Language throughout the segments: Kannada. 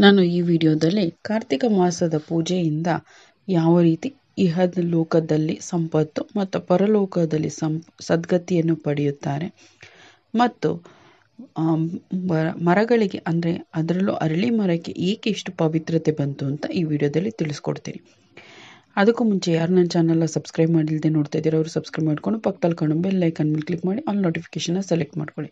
ನಾನು ಈ ವಿಡಿಯೋದಲ್ಲಿ ಕಾರ್ತಿಕ ಮಾಸದ ಪೂಜೆಯಿಂದ ಯಾವ ರೀತಿ ಇಹದ ಲೋಕದಲ್ಲಿ ಸಂಪತ್ತು ಮತ್ತು ಪರಲೋಕದಲ್ಲಿ ಸದ್ಗತಿಯನ್ನು ಪಡೆಯುತ್ತಾರೆ ಮತ್ತು ಮರಗಳಿಗೆ ಅಂದರೆ ಅದರಲ್ಲೂ ಅರಳಿ ಮರಕ್ಕೆ ಏಕೆ ಇಷ್ಟು ಪವಿತ್ರತೆ ಬಂತು ಅಂತ ಈ ವಿಡಿಯೋದಲ್ಲಿ ತಿಳಿಸ್ಕೊಡ್ತೀನಿ. ಅದಕ್ಕೂ ಮುಂಚೆ ಯಾರು ನನ್ನ ಚಾನಲ್ನ ಸಬ್ಸ್ಕ್ರೈಬ್ ಮಾಡಿಲ್ಲದೆ ನೋಡ್ತಾ ಇದ್ದೀರೋ ಅವರು ಸಬ್ಸ್ಕ್ರೈಬ್ ಮಾಡಿಕೊಂಡು ಪಕ್ಕದಲ್ಲಿ ಕಾಣೋ ಬೆಲ್ ಐಕನ್ ಮೇಲೆ ಕ್ಲಿಕ್ ಮಾಡಿ ಆಲ್ ನೋಟಿಫಿಕೇಶನ್ನ ಸೆಲೆಕ್ಟ್ ಮಾಡ್ಕೊಳ್ಳಿ.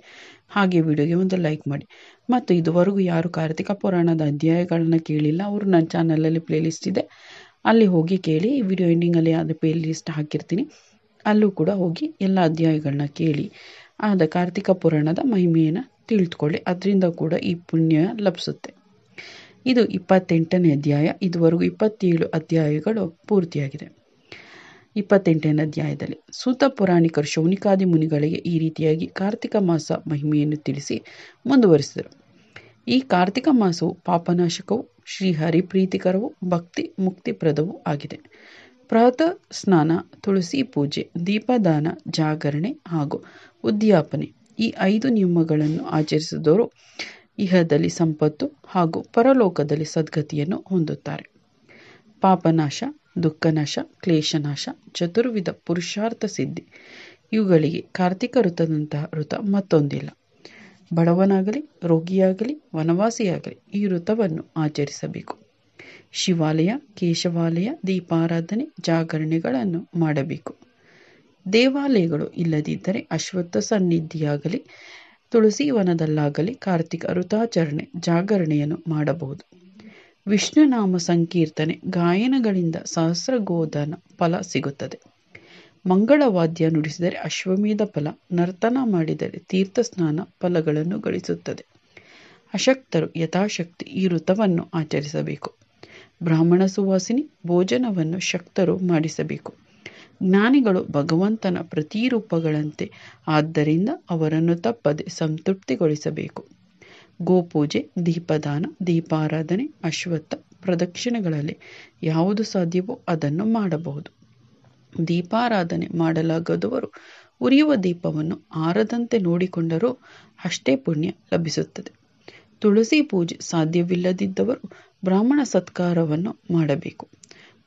ಹಾಗೆ ವಿಡಿಯೋಗೆ ಒಂದು ಲೈಕ್ ಮಾಡಿ. ಮತ್ತು ಇದುವರೆಗೂ ಯಾರು ಕಾರ್ತಿಕ ಪುರಾಣದ ಅಧ್ಯಾಯಗಳನ್ನ ಕೇಳಿಲ್ಲ ಅವರು ನನ್ನ ಚಾನಲಲ್ಲಿ ಪ್ಲೇಲಿಸ್ಟ್ ಇದೆ, ಅಲ್ಲಿ ಹೋಗಿ ಕೇಳಿ. ಈ ವಿಡಿಯೋ ಎಂಡಿಂಗಲ್ಲಿ ಅದು ಪ್ಲೇಲಿಸ್ಟ್ ಹಾಕಿರ್ತೀನಿ, ಅಲ್ಲೂ ಕೂಡ ಹೋಗಿ ಎಲ್ಲ ಅಧ್ಯಾಯಗಳನ್ನ ಕೇಳಿ ಆದ ಕಾರ್ತಿಕ ಪುರಾಣದ ಮಹಿಮೆಯನ್ನು ತಿಳಿದುಕೊಳ್ಳಿ. ಅದರಿಂದ ಕೂಡ ಈ ಪುಣ್ಯ ಲಭಿಸುತ್ತೆ. ಇದು 28ನೇ ಅಧ್ಯಾಯ. ಇದುವರೆಗೂ 27 ಅಧ್ಯಾಯಗಳು ಪೂರ್ತಿಯಾಗಿದೆ. 28ನೇ ಅಧ್ಯಾಯದಲ್ಲಿ ಸೂತ ಪುರಾಣಿಕರು ಶೌನಿಕಾದಿ ಮುನಿಗಳಿಗೆ ಈ ರೀತಿಯಾಗಿ ಕಾರ್ತಿಕ ಮಾಸ ಮಹಿಮೆಯನ್ನು ತಿಳಿಸಿ ಮುಂದುವರಿಸಿದರು. ಈ ಕಾರ್ತಿಕ ಮಾಸವು ಪಾಪನಾಶಕವೂ ಶ್ರೀ ಹರಿಪ್ರೀತಿಕರವೂ ಭಕ್ತಿ ಮುಕ್ತಿಪ್ರದವೂ ಆಗಿದೆ. ಪ್ರಾತಃ ಸ್ನಾನ, ತುಳಸಿ ಪೂಜೆ, ದೀಪದಾನ, ಜಾಗರಣೆ ಹಾಗೂ ಉದ್ಯಾಪನೆ ಈ 5 ನಿಯಮಗಳನ್ನು ಆಚರಿಸಿದವರು ಇಹದಲ್ಲಿ ಸಂಪತ್ತು ಹಾಗೂ ಪರಲೋಕದಲ್ಲಿ ಸದ್ಗತಿಯನ್ನು ಹೊಂದುತ್ತಾರೆ. ಪಾಪನಾಶ, ದುಃಖನಾಶ, ಕ್ಲೇಶನಾಶ, ಚತುರ್ವಿಧ ಪುರುಷಾರ್ಥ ಸಿದ್ಧಿ ಇವುಗಳಿಗೆ ಕಾರ್ತಿಕ ವೃತದಂತಹ ವೃತ ಮತ್ತೊಂದಿಲ್ಲ. ಬಡವನಾಗಲಿ ರೋಗಿಯಾಗಲಿ ವನವಾಸಿಯಾಗಲಿ ಈ ವೃತವನ್ನು ಆಚರಿಸಬೇಕು. ಶಿವಾಲಯ, ಕೇಶವಾಲಯ, ದೀಪಾರಾಧನೆ, ಜಾಗರಣೆಗಳನ್ನು ಮಾಡಬೇಕು. ದೇವಾಲಯಗಳು ಇಲ್ಲದಿದ್ದರೆ ಅಶ್ವತ್ಥ ಸನ್ನಿಧಿಯಾಗಲಿ ತುಳಸಿ ವನದಲ್ಲಾಗಲಿ ಕಾರ್ತಿಕ ವೃತಾಚರಣೆ ಜಾಗರಣೆಯನ್ನು ಮಾಡಬಹುದು. ವಿಷ್ಣುನಾಮ ಸಂಕೀರ್ತನೆ ಗಾಯನಗಳಿಂದ ಸಹಸ್ರಗೋದಾನ ಫಲ ಸಿಗುತ್ತದೆ. ಮಂಗಳವಾದ್ಯ ನುಡಿಸಿದರೆ ಅಶ್ವಮೇಧ ಫಲ, ನರ್ತನ ಮಾಡಿದರೆ ತೀರ್ಥ ಸ್ನಾನ ಫಲಗಳನ್ನು ಗಳಿಸುತ್ತದೆ. ಅಶಕ್ತರು ಯಥಾಶಕ್ತಿ ಈ ವೃತವನ್ನು ಆಚರಿಸಬೇಕು. ಬ್ರಾಹ್ಮಣ ಸುವಾಸಿನಿ ಭೋಜನವನ್ನು ಶಕ್ತರು ಮಾಡಿಸಬೇಕು. ಜ್ಞಾನಿಗಳು ಭಗವಂತನ ಪ್ರತಿರೂಪಗಳಂತೆ, ಆದ್ದರಿಂದ ಅವರನ್ನು ತಪ್ಪದೆ ಸಂತೃಪ್ತಿಗೊಳಿಸಬೇಕು. ಗೋಪೂಜೆ, ದೀಪದಾನ, ದೀಪಾರಾಧನೆ, ಅಶ್ವತ್ಥ ಪ್ರದಕ್ಷಿಣೆಗಳಲ್ಲಿ ಯಾವುದು ಸಾಧ್ಯವೋ ಅದನ್ನು ಮಾಡಬಹುದು. ದೀಪಾರಾಧನೆ ಮಾಡಲಾಗದವರು ಉರಿಯುವ ದೀಪವನ್ನು ಆರದಂತೆ ನೋಡಿಕೊಂಡರೂ ಅಷ್ಟೇ ಪುಣ್ಯ ಲಭಿಸುತ್ತದೆ. ತುಳಸಿ ಪೂಜೆ ಸಾಧ್ಯವಿಲ್ಲದಿದ್ದವರು ಬ್ರಾಹ್ಮಣ ಸತ್ಕಾರವನ್ನು ಮಾಡಬೇಕು.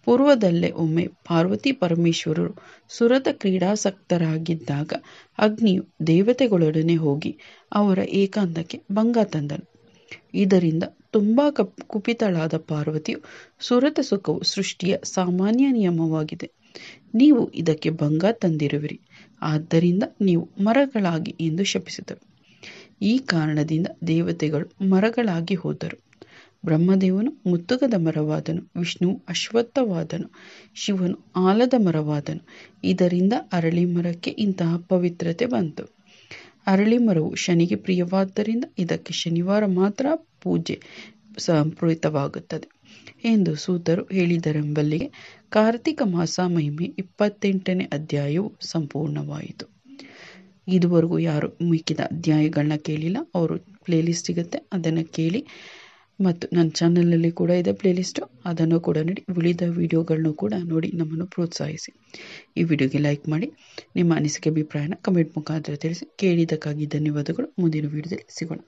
ಪೂರ್ವದಲ್ಲೇ ಒಮ್ಮೆ ಪಾರ್ವತಿ ಪರಮೇಶ್ವರರು ಸುರತ ಕ್ರೀಡಾಸಕ್ತರಾಗಿದ್ದಾಗ ಅಗ್ನಿಯು ದೇವತೆಗಳೊಡನೆ ಹೋಗಿ ಅವರ ಏಕಾಂತಕ್ಕೆ ಭಂಗ ತಂದನು. ಇದರಿಂದ ತುಂಬಾ ಕುಪಿತಳಾದ ಪಾರ್ವತಿಯು ಸುರತ ಸುಖವು ಸೃಷ್ಟಿಯ ಸಾಮಾನ್ಯ ನಿಯಮವಾಗಿದೆ, ನೀವು ಇದಕ್ಕೆ ಭಂಗ ತಂದಿರುವಿರಿ, ಆದ್ದರಿಂದ ನೀವು ಮರಗಳಾಗಿ ಎಂದು ಶಪಿಸಿದರು. ಈ ಕಾರಣದಿಂದ ದೇವತೆಗಳು ಮರಗಳಾಗಿ ಹೋದರು. ಬ್ರಹ್ಮದೇವನು ಮುತ್ತುಗದ ಮರವಾದನು, ವಿಷ್ಣುವು ಅಶ್ವತ್ಥವಾದನು, ಶಿವನು ಆಲದ ಮರವಾದನು. ಇದರಿಂದ ಅರಳಿ ಮರಕ್ಕೆ ಇಂತಹ ಪವಿತ್ರತೆ ಬಂತು. ಅರಳಿ ಮರವು ಶನಿಗೆ ಪ್ರಿಯವಾದ್ದರಿಂದ ಇದಕ್ಕೆ ಶನಿವಾರ ಮಾತ್ರ ಪೂಜೆ ಸಂಪ್ರಯುಕ್ತವಾಗುತ್ತದೆ ಎಂದು ಸೂತರು ಹೇಳಿದರೆಂಬಲ್ಲಿಗೆ ಕಾರ್ತಿಕ ಮಾಸ ಮಹಿಮೆ 28ನೇ ಅಧ್ಯಾಯವು ಸಂಪೂರ್ಣವಾಯಿತು. ಇದುವರೆಗೂ ಯಾರು ಮಿಕ್ಕಿದ ಅಧ್ಯಾಯಗಳನ್ನ ಕೇಳಿಲ್ಲ ಅವರು ಪ್ಲೇಲಿಸ್ಟ್ ಸಿಗುತ್ತೆ, ಅದನ್ನು ಕೇಳಿ. ಮತ್ತು ನನ್ನ ಚಾನಲಲ್ಲಿ ಕೂಡ ಇದೆ ಪ್ಲೇಲಿಸ್ಟು, ಅದನ್ನು ಕೂಡ ನೋಡಿ. ಉಳಿದ ವಿಡಿಯೋಗಳನ್ನು ಕೂಡ ನೋಡಿ ನಮ್ಮನ್ನು ಪ್ರೋತ್ಸಾಹಿಸಿ. ಈ ವಿಡಿಯೋಗೆ ಲೈಕ್ ಮಾಡಿ, ನಿಮ್ಮ ಅನಿಸಿಕೆ ಅಭಿಪ್ರಾಯನ ಕಮೆಂಟ್ ಮುಖಾಂತರ ತಿಳಿಸಿ. ಕೇಳಿದ್ದಕ್ಕಾಗಿ ಧನ್ಯವಾದಗಳು. ಮುಂದಿನ ವಿಡಿಯೋದಲ್ಲಿ ಸಿಗೋಣ.